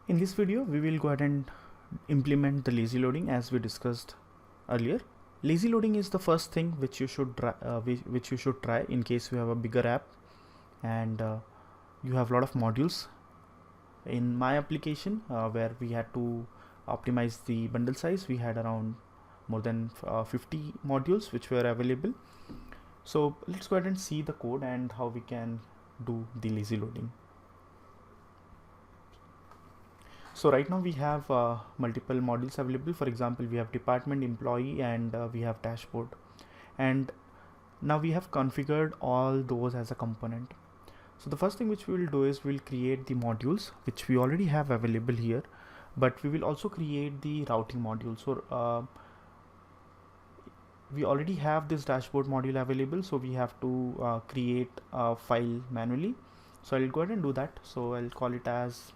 In this video, we will go ahead and implement the lazy loading as we discussed earlier. Lazy loading is the first thing which you should try in case you have a bigger app and you have a lot of modules. In my application, where we had to optimize the bundle size, we had around more than 50 modules which were available. So let's go ahead and see the code and how we can do the lazy loading. So right now we have multiple modules available. For example, we have department, employee, and we have dashboard. And now we have configured all those as a component. So the first thing which we will do is we'll create the modules which we already have available here, but we will also create the routing module. So we already have this dashboard module available, so we have to create a file manually. So I'll go ahead and do that. So I'll call it as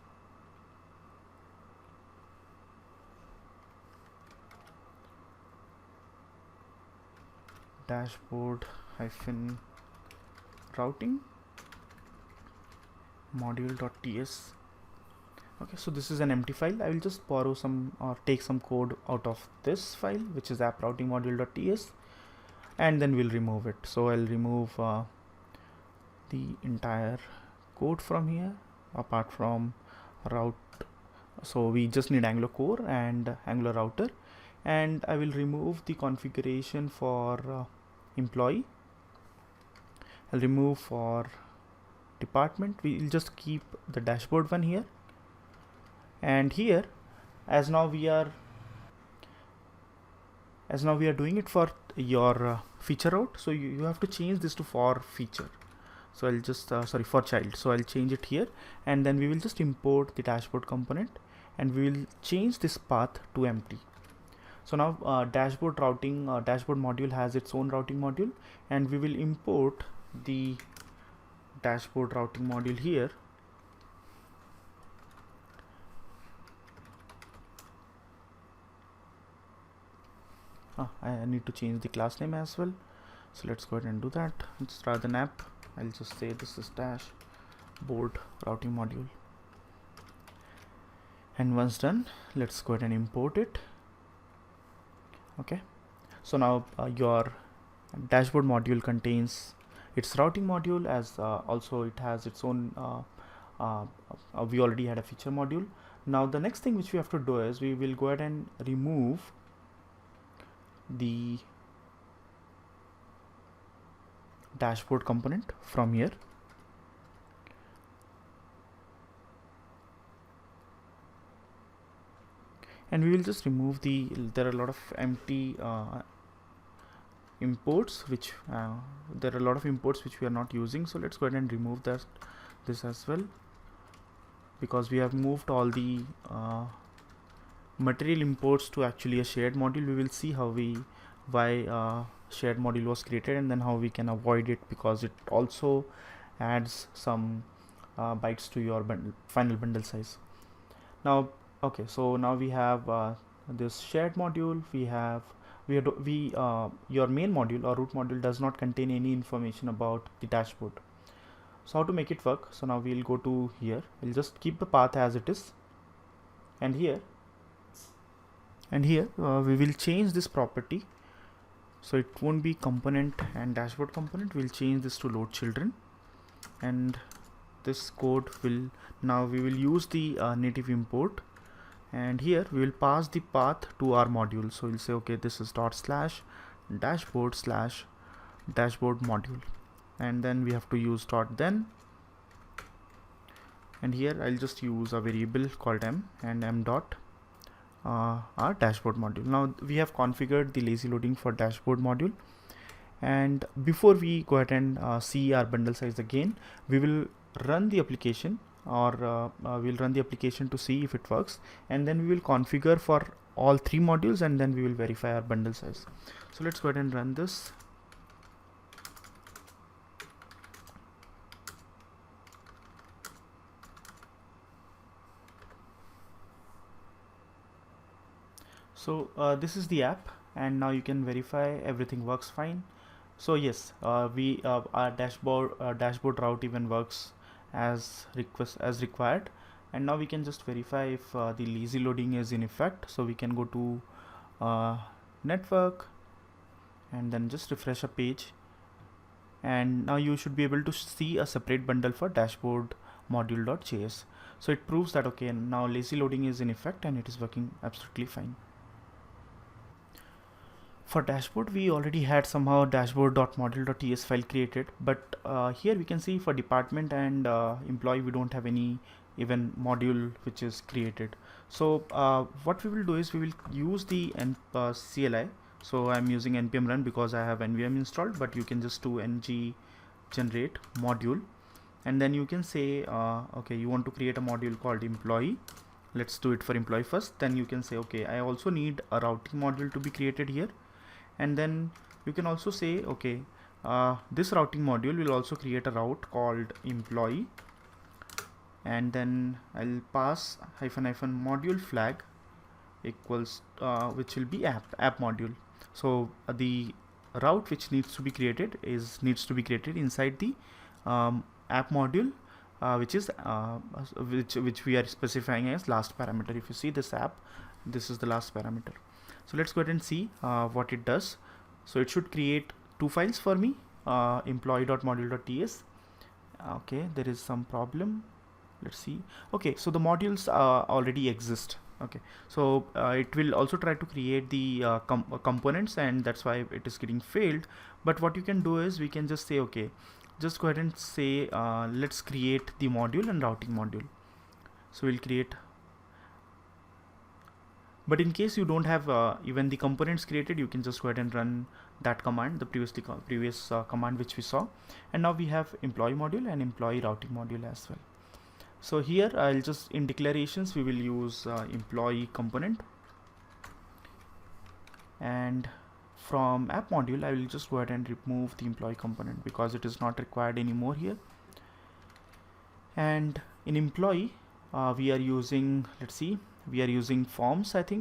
dashboard routing module.ts. Okay, so this is an empty file. I will just borrow some or take some code out of this file, which is app routing module.ts, and then we'll remove it. So I'll remove the entire code from here apart from route. So we just need Angular core and Angular router, and I will remove the configuration for employee. I'll remove for department. We'll just keep the dashboard one here, and here as now we are doing it for your feature route, so you have to change this to for feature. So I'll just for child, so I'll change it here, and then we will just import the dashboard component and we will change this path to empty. So now dashboard routing dashboard module has its own routing module, and we will import the dashboard routing module here. I need to change the class name as well, so let's go ahead and do that. Let's rather than app, I'll just say this is dashboard routing module, and once done, let's go ahead and import it. Okay, so now your dashboard module contains its routing module, as also it has its own we already had a feature module. Now the next thing which we have to do is we will go ahead and remove the dashboard component from here. And we will just remove there are a lot of empty imports which there are a lot of imports which we are not using. So let's go ahead and remove this as well, because we have moved all the material imports to actually a shared module. We will see why shared module was created, and then how we can avoid it, because it also adds some bytes to your final bundle size. Now okay, so now we have this shared module. Your main module or root module does not contain any information about the dashboard. So how to make it work? So now we'll go to here, we'll just keep the path as it is, and here we will change this property. So it won't be component and dashboard component, we'll change this to load children, and this code will, now we will use the native import, and here we will pass the path to our module. So we'll say okay, this is ./dashboard module, and then we have to use .then, and here I'll just use a variable called m, and m dot our dashboard module. Now we have configured the lazy loading for dashboard module, and before we go ahead and see our bundle size again, we will run the application, or we'll run the application to see if it works, and then we will configure for all three modules, and then we will verify our bundle size. So let's go ahead and run this. So this is the app, and now you can verify everything works fine. So yes, our dashboard route even works as required. And now we can just verify if the lazy loading is in effect. So we can go to network and then just refresh a page, and now you should be able to see a separate bundle for dashboard module.js. So it proves that okay, now lazy loading is in effect and it is working absolutely fine. For dashboard, we already had somehow dashboard.module.ts file created, but here we can see for department and employee we don't have any even module which is created. So what we will do is we will use the CLI. So I'm using npm run because I have nvm installed, but you can just do ng generate module, and then you can say okay, you want to create a module called employee. Let's do it for employee first. Then you can say okay, I also need a routing module to be created here, and then you can also say okay, this routing module will also create a route called employee, and then I'll pass -- module flag equals which will be app module. So the route which needs to be created inside the app module, which is which we are specifying as last parameter. If you see this app, this is the last parameter. So let's go ahead and see what it does. So it should create two files for me, employee.module.ts. Okay, there is some problem. Let's see. Okay, so the modules already exist. Okay, so it will also try to create the components, and that's why it is getting failed. But what you can do is we can just say okay, just go ahead and say let's create the module and routing module. So we'll create, but in case you don't have even the components created, you can just go ahead and run that command, the previous command which we saw, and now we have employee module and employee routing module as well. So here I'll just, in declarations we will use employee component, and from app module I will just go ahead and remove the employee component because it is not required anymore here. And in employee we are using, let's see, we are using forms, I think.